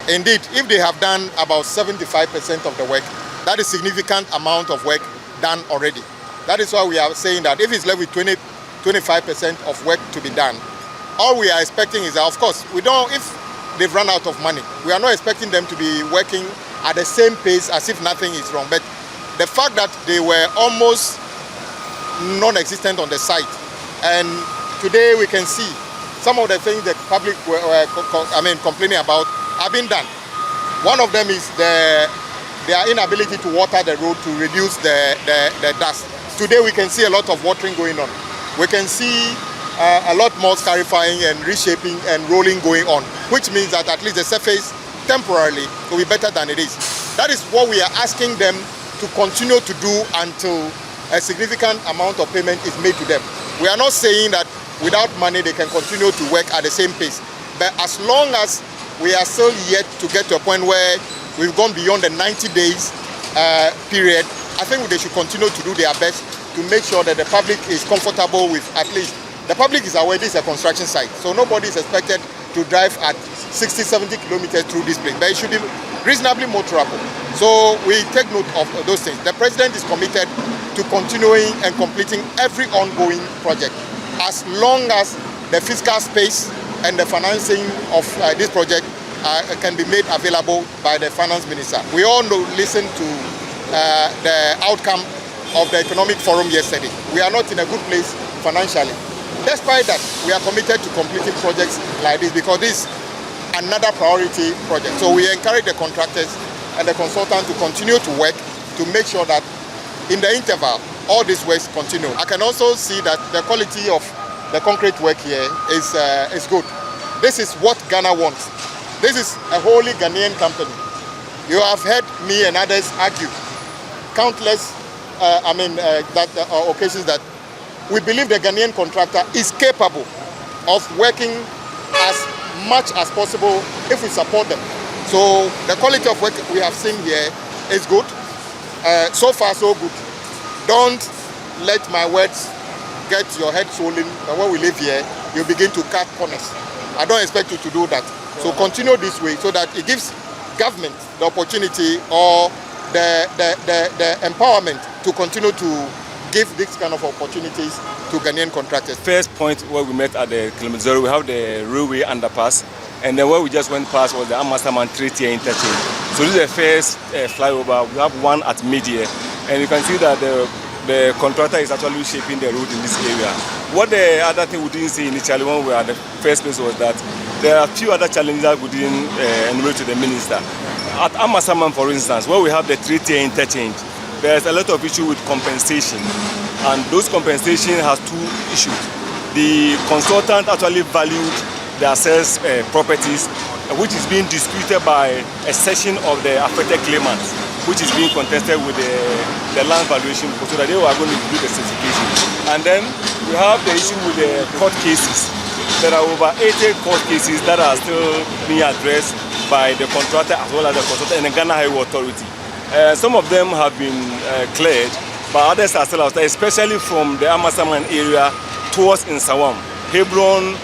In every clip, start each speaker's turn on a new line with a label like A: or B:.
A: Indeed, if they have done about 75% of the work, that is significant amount of work done already. That is why we are saying that if it's left with 25% of work to be done, all we are expecting is that, of course, if they've run out of money, we are not expecting them to be working at the same pace as if nothing is wrong. But the fact that they were almost non-existent on the site, and today we can see some of the things the public were complaining about have been done. One of them is their inability to water the road to reduce the dust. Today we can see a lot of watering going on. We can see a lot more scarifying and reshaping and rolling going on, which means that at least the surface temporarily will be better than it is. That is what we are asking them to continue to do until a significant amount of payment is made to them. We are not saying that without money they can continue to work at the same pace, but as long as we are still yet to get to a point where we've gone beyond the 90 days period, I think they should continue to do their best to make sure that the public is comfortable with, at least the public is aware this is a construction site, so nobody is expected to drive at 60-70 kilometers through this place, but it should be reasonably motorable. So we take note of those things. The president is committed to continuing and completing every ongoing project as long as the fiscal space and the financing of this project can be made available by the finance minister. We all listen to the outcome of the economic forum yesterday. We are not in a good place financially. Despite that, we are committed to completing projects like this because this is another priority project. So we encourage the contractors and the consultants to continue to work to make sure that in the interval, all these works continue. I can also see that the quality of the concrete work here is good. This is what Ghana wants. This is a wholly Ghanaian company. You have heard me and others argue countless occasions that we believe the Ghanaian contractor is capable of working as much as possible if we support them. So the quality of work we have seen here is good. So far, so good. Don't let my words get your head swollen, and when we live here, you begin to cut corners. I don't expect you to do that. So continue this way so that it gives government the opportunity or the empowerment to continue to give this kind of opportunities to Ghanaian contractors.
B: First point where we met at the Kilometer, we have the railway underpass, and then where we just went past was the Amasaman 3-tier interchange. So this is the first flyover. We have one at mid-year, and you can see that the contractor is actually shaping the road in this area. What the other thing we didn't see initially when we were at the first place was that there are a few other challenges that we didn't enumerate to the minister. At Amasaman, for instance, where we have the 3-tier interchange, there's a lot of issue with compensation, and those compensation has two issues. The consultant actually valued the assessed properties, which is being disputed by a section of the affected claimants, which is being contested with the land valuation, so that they were going to do the certification. And then we have the issue with the court cases. There are over 80 court cases that are still being addressed by the contractor as well as the consultant and the Ghana Highway Authority. Some of them have been cleared, but others are still outside, especially from the Amasaman area towards Nsawam, Hebron,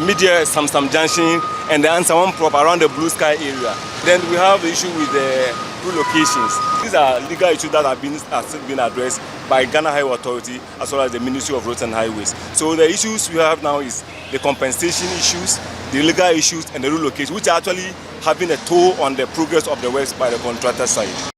B: Media, Samsam Junction, and the Ansawam Prop around the Blue Sky area. Then we have the issue with the relocations. These are legal issues that have still been addressed by Ghana Highway Authority as well as the Ministry of Roads and Highways. So the issues we have now is the compensation issues, the legal issues, and the relocation, which are actually having a toll on the progress of the works by the contractor side.